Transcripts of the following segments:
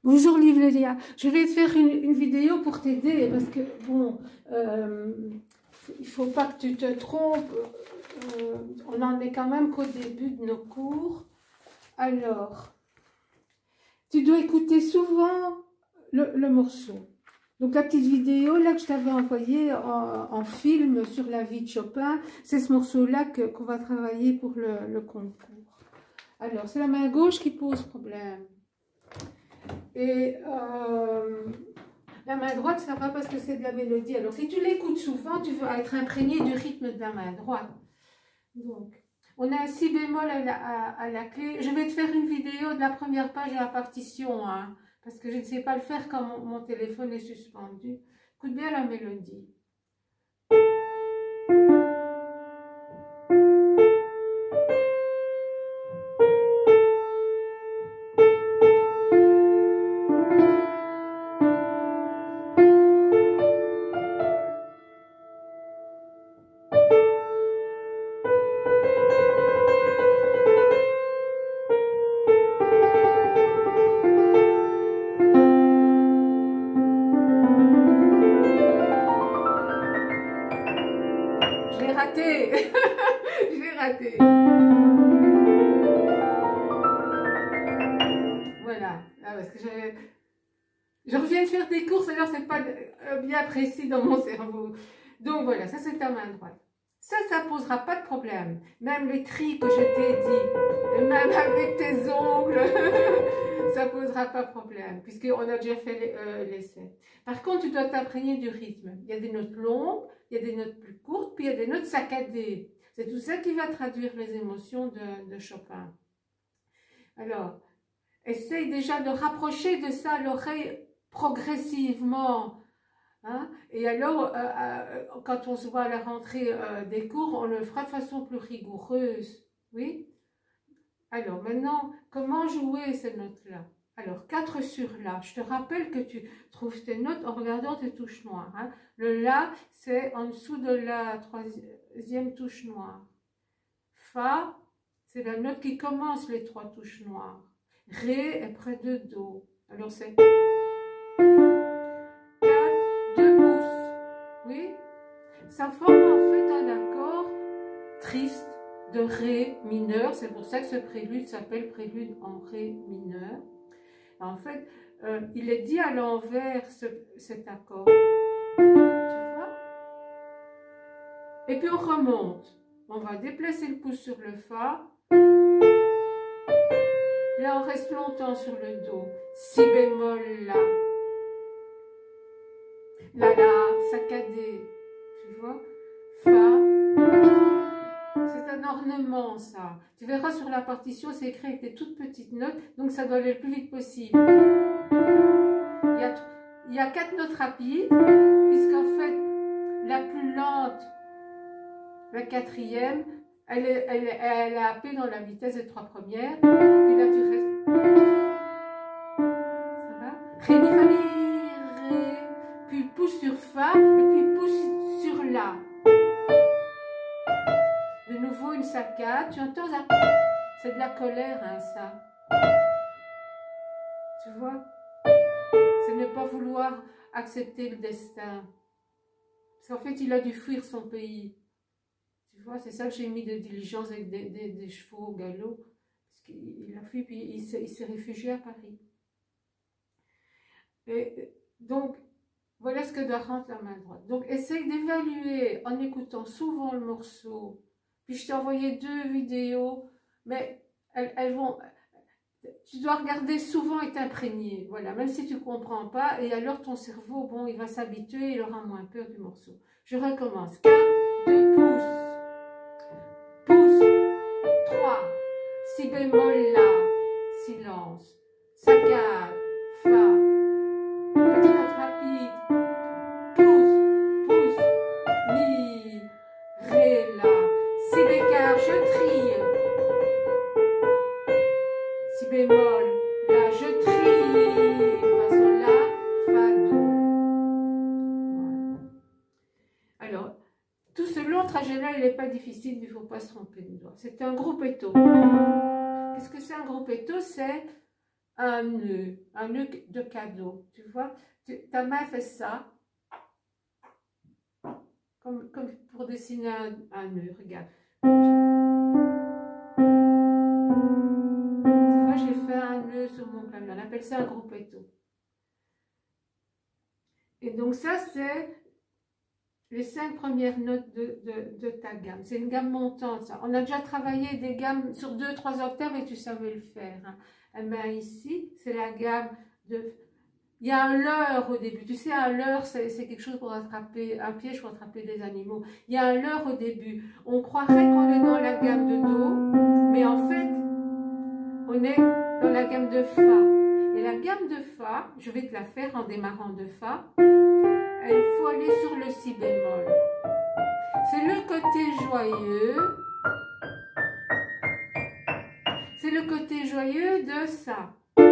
Bonjour Livlélia, je vais te faire une vidéo pour t'aider parce que bon, il faut pas que tu te trompes, on en est quand même qu'au début de nos cours. Alors, tu dois écouter souvent le morceau. Donc la petite vidéo là que je t'avais envoyée en film sur la vie de Chopin, c'est ce morceau-là qu'on va travailler pour le concours. Alors, c'est la main gauche qui pose problème. Et la main droite, ça va parce que c'est de la mélodie. Alors, si tu l'écoutes souvent, tu vas être imprégné du rythme de la main droite. Donc, on a un si bémol à la clé. Je vais te faire une vidéo de la première page de la partition, hein, parce que je ne sais pas le faire quand mon téléphone est suspendu. Écoute bien la mélodie. Je l'ai raté. Je l'ai raté. Voilà. Ah, parce que je reviens de faire des courses, alors c'est pas bien précis dans mon cerveau. Donc voilà, ça c'est ta main droite. Ça posera pas de problème. Même les tris que je t'ai dit, et même avec tes ongles, ça posera pas de problème, puisqu'on a déjà fait l'essai. Par contre, tu dois t'imprégner du rythme. Il y a des notes longues, il y a des notes plus courtes, puis il y a des notes saccadées. C'est tout ça qui va traduire les émotions de Chopin. Alors, essaye déjà de rapprocher de ça l'oreille progressivement. Hein? Et alors, quand on se voit à la rentrée des cours, on le fera de façon plus rigoureuse. Oui? Alors, maintenant, comment jouer ces notes-là? Alors, 4 sur La. Je te rappelle que tu trouves tes notes en regardant tes touches noires. Hein? Le La, c'est en dessous de la troisième touche noire. Fa, c'est la note qui commence les 3 touches noires. Ré est près de Do. Alors, c'est 4, 2 pouces. Oui? Ça forme en fait un accord triste de Ré mineur. C'est pour ça que ce prélude s'appelle prélude en Ré mineur. En fait, il est dit à l'envers cet accord. Tu vois? Et puis on remonte. On va déplacer le pouce sur le Fa. Là, on reste longtemps sur le Do. Si bémol, La. La, saccadé. Tu vois? Fa. C'est un ornement, ça. Tu verras sur la partition, c'est écrit avec des toutes petites notes, donc ça doit aller le plus vite possible. Il y a 4 notes rapides, puisqu'en fait, la plus lente, la 4e, elle est happée dans la vitesse des 3 premières. Puis là, tu restes. Ça va? Ré, mi, fa, mi, Ré. Puis pouce sur Fa, et puis pouce sur La. De nouveau une saccade. Tu entends ça? C'est de la colère, hein, ça. Tu vois? C'est ne pas vouloir accepter le destin. Parce qu'en fait, il a dû fuir son pays. Tu vois, c'est ça que j'ai mis de diligence avec des chevaux au galop. Parce qu'il a fui, puis il s'est réfugié à Paris. Et donc, voilà ce que doit rendre la main droite. Donc, essaye d'évaluer en écoutant souvent le morceau. Puis, je t'ai envoyé 2 vidéos, mais elles vont... Tu dois regarder souvent et t'imprégner, voilà, même si tu ne comprends pas, et alors ton cerveau, bon, il va s'habituer, il aura moins peur du morceau. Je recommence. 4, 2 pouces, pouce, 3, si bémol, La, silence, saccade, Fa, petite note rapide, pouce, pouce, Mi, Ré, La, si bécard, je trie. Si bémol, La, je trie, Fa, Sol, La, Fa, Do. Voilà. Alors, tout ce long trajet-là, il n'est pas difficile, il ne faut pas se tromper de doigt. C'est un gruppetto. Qu'est-ce que c'est un gruppetto? C'est un nœud de cadeau, tu vois. Ta main fait ça, comme pour dessiner un nœud, regarde. Tu vois, j'ai fait un nœud sur mon clavier, on appelle ça un gruppetto. Et donc ça, c'est les 5 premières notes de ta gamme. C'est une gamme montante, ça. On a déjà travaillé des gammes sur 2-3 octaves et tu savais le faire. Hein. Et bien ici, c'est la gamme de... Il y a un leurre au début. Tu sais, un leurre, c'est quelque chose pour attraper, un piège pour attraper des animaux. Il y a un leurre au début. On croirait qu'on est dans la gamme de Do, mais en fait, on est dans la gamme de Fa. Et la gamme de Fa, je vais te la faire en démarrant de Fa. Il faut aller sur le Si bémol. C'est le côté joyeux. C'est le côté joyeux de ça. Tu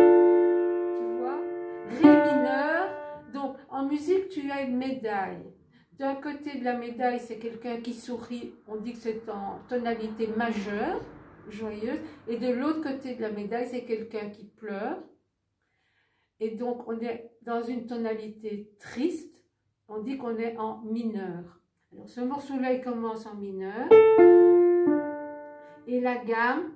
vois? Ré mineur. Donc, en musique, tu as une médaille. D'un côté de la médaille, c'est quelqu'un qui sourit. On dit que c'est en tonalité majeure, joyeuse. Et de l'autre côté de la médaille, c'est quelqu'un qui pleure. Et donc, on est dans une tonalité triste. On dit qu'on est en mineur. Alors, ce morceau-là, il commence en mineur. Et la gamme,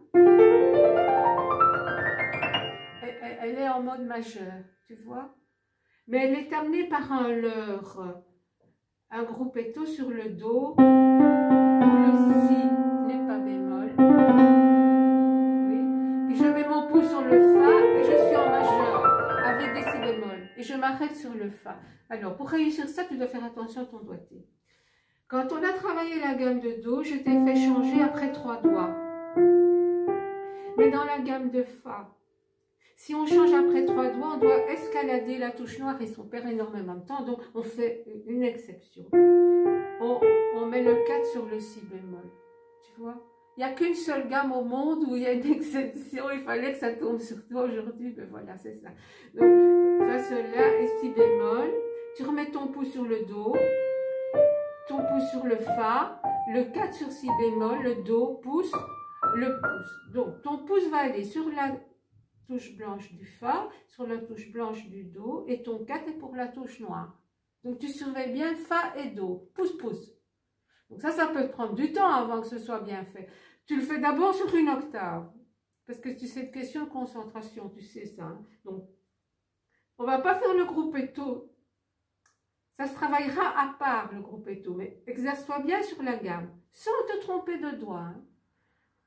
elle est en mode majeur, tu vois. Mais elle est amenée par un leurre, un gruppetto sur le Do, où le Si n'est pas bémol. Oui. Puis je mets mon pouce sur le Fa et je suis en majeur, avec des Si bémol. Et je m'arrête sur le Fa. Alors, pour réussir ça, tu dois faire attention à ton doigté. Quand on a travaillé la gamme de Do, je t'ai fait changer après 3 doigts. Mais dans la gamme de Fa, si on change après 3 doigts, on doit escalader la touche noire et son père énormément de temps. Donc, on fait une exception. On met le 4 sur le Si bémol. Tu vois? Il n'y a qu'une seule gamme au monde où il y a une exception. Il fallait que ça tombe sur toi aujourd'hui. Ben voilà, c'est ça. Donc, Fa, Sol, La et Si bémol. Tu remets ton pouce sur le Do. Ton pouce sur le Fa, le 4 sur Si bémol, le Do, pouce, le pouce. Donc, ton pouce va aller sur la touche blanche du Fa, sur la touche blanche du Do, et ton 4 est pour la touche noire. Donc, tu surveilles bien Fa et Do, pouce, pouce. Donc ça peut te prendre du temps avant que ce soit bien fait. Tu le fais d'abord sur une octave, parce que tu sais, une question de concentration, tu sais ça. Hein. Donc, on ne va pas faire le gruppetto. Ça se travaillera à part, le gruppetto, mais exerce-toi bien sur la gamme, sans te tromper de doigt. Hein.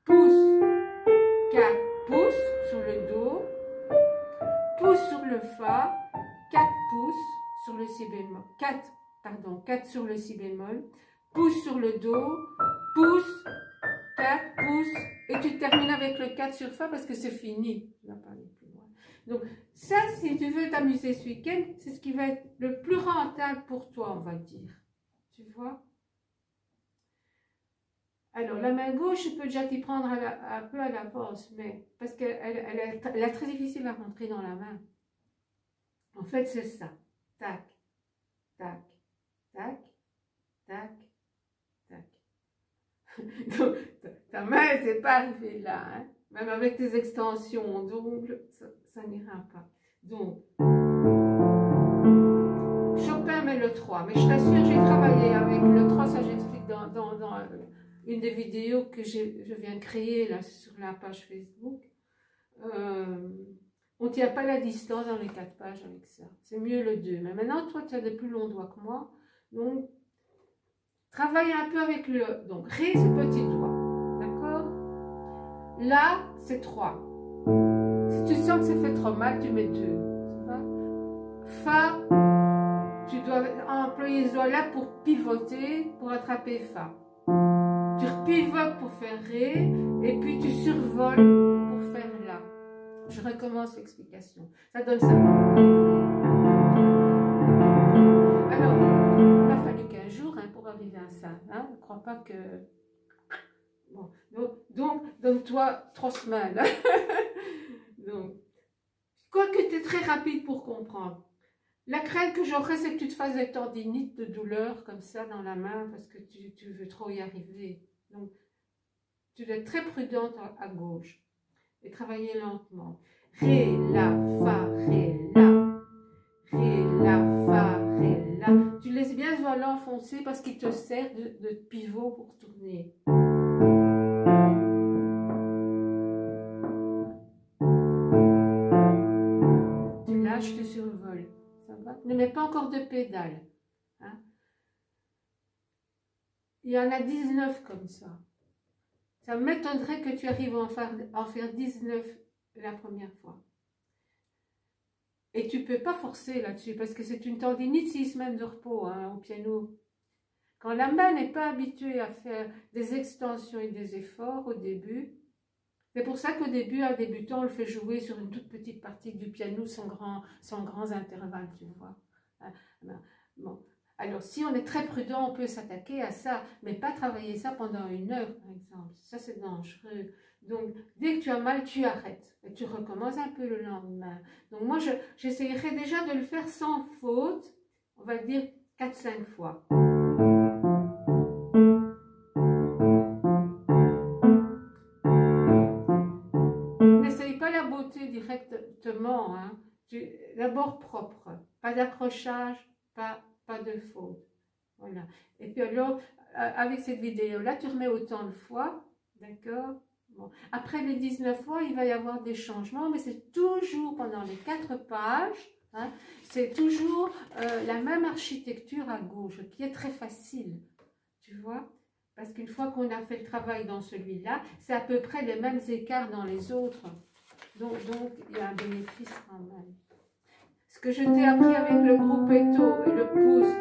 Pouce, 4, pouces sur le Do, pouce sur le Fa, 4 pouces sur le Si bémol, 4 sur le Si bémol, pouce sur le Do, pouce, 4 pouces, et tu termines avec le 4 sur Fa parce que c'est fini. Tu vas pas aller plus loin. Donc, ça, si tu veux t'amuser ce week-end, c'est ce qui va être le plus rentable pour toi, on va dire. Tu vois? Alors, la main gauche, je peux déjà t'y prendre un peu à l'avance, mais parce qu'elle est très difficile à rentrer dans la main. En fait, c'est ça. Tac, tac, tac, tac, tac. Donc, ta main, elle ne s'est pas arrivée là, hein? Même avec tes extensions d'ongles, ça n'ira pas. Donc, Chopin met le 3, mais je t'assure, j'ai travaillé avec le 3, ça j'explique dans une des vidéos que je viens de créer là, sur la page Facebook. On ne tient pas la distance dans les 4 pages avec ça. C'est mieux le 2. Mais maintenant, toi, tu as des plus longs doigts que moi. Donc, travaille un peu avec le... Donc, Ré, c'est petit doigt. D'accord? Là, c'est 3. Si tu sens que ça fait trop mal, tu mets 2. Ça va? Fa, tu dois employer ce doigt-là pour pivoter, pour attraper Fa. Tu repivotes pour faire Ré, et puis tu survoles pour faire La. Je recommence l'explication. Ça donne ça. Alors, il m'a fallu 15 jours hein, pour arriver à ça. Hein. Ne crois pas que... Bon. Donc donne-toi 3 semaines. Donc, quoique tu es très rapide pour comprendre. La crainte que j'aurais, c'est que tu te fasses des tendinites de douleur comme ça dans la main parce que tu veux trop y arriver. Donc, tu dois être très prudente à gauche et travailler lentement. Ré, la, fa, ré, la. Ré, la, fa, ré, la. Tu laisses bien ce doigt l'enfoncer parce qu'il te sert de pivot pour tourner. Tu lâches, tu survoles. Ça va? Ne mets pas encore de pédale. Hein? Il y en a 19 comme ça. Ça m'étonnerait que tu arrives à en faire 19 la première fois. Et tu ne peux pas forcer là-dessus parce que c'est une tendinite 6 semaines de repos hein, au piano. Quand la main n'est pas habituée à faire des extensions et des efforts au début, c'est pour ça qu'au début, un débutant, on le fait jouer sur une toute petite partie du piano sans grands intervalles, tu vois. Bon. Alors, si on est très prudent, on peut s'attaquer à ça, mais pas travailler ça pendant 1 heure, par exemple. Ça, c'est dangereux. Donc, dès que tu as mal, tu arrêtes. Et tu recommences un peu le lendemain. Donc, moi, j'essayerai déjà de le faire sans faute, on va dire 4-5 fois. N'essaye pas la beauté directement, hein. D'abord propre, pas d'accrochage, pas de faute. Voilà. Et puis alors, avec cette vidéo-là, tu remets autant de fois, d'accord? Bon. Après les 19 fois, il va y avoir des changements, mais c'est toujours pendant les 4 pages, hein, c'est toujours la même architecture à gauche, qui est très facile, tu vois? Parce qu'une fois qu'on a fait le travail dans celui-là, c'est à peu près les mêmes écarts dans les autres. Donc il y a un bénéfice quand même. Ce que je t'ai appris avec le gruppetto et le pouce,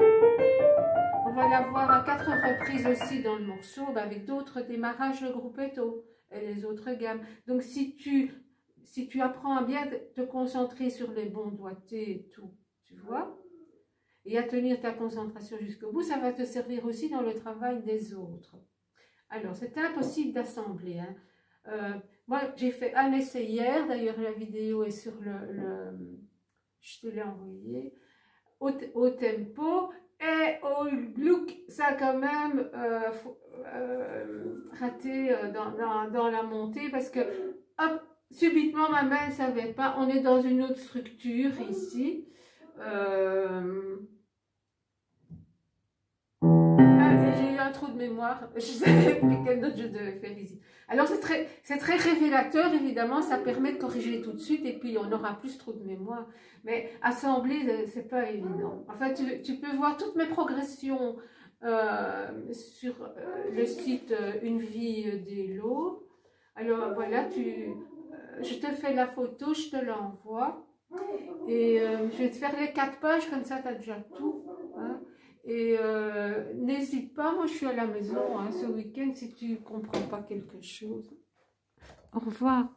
on va l'avoir à 4 reprises aussi dans le morceau, avec d'autres démarrages de gruppetto et les autres gammes. Donc si tu apprends à bien te concentrer sur les bons doigtés et tout, tu vois, et à tenir ta concentration jusqu'au bout, ça va te servir aussi dans le travail des autres. Alors, c'est impossible d'assembler, hein. Moi, j'ai fait un essai hier, d'ailleurs la vidéo est sur je te l'ai envoyé, au tempo, et au Gluck, ça a quand même raté dans la montée, parce que, hop, subitement ma main ne savait pas, on est dans une autre structure ici, j'ai eu un trou de mémoire, je ne savais plus quelle note je devais faire ici. Alors c'est très révélateur, évidemment, ça permet de corriger tout de suite et puis on n'aura plus trop de mémoire. Mais assembler, c'est pas évident. Enfin, tu peux voir toutes mes progressions sur le site Une vie d'Hello. Alors voilà, je te fais la photo, je te l'envoie. Et je vais te faire les 4 pages, comme ça tu as déjà tout. Hein. Et n'hésite pas, moi je suis à la maison hein, ce week-end si tu ne comprends pas quelque chose. Au revoir.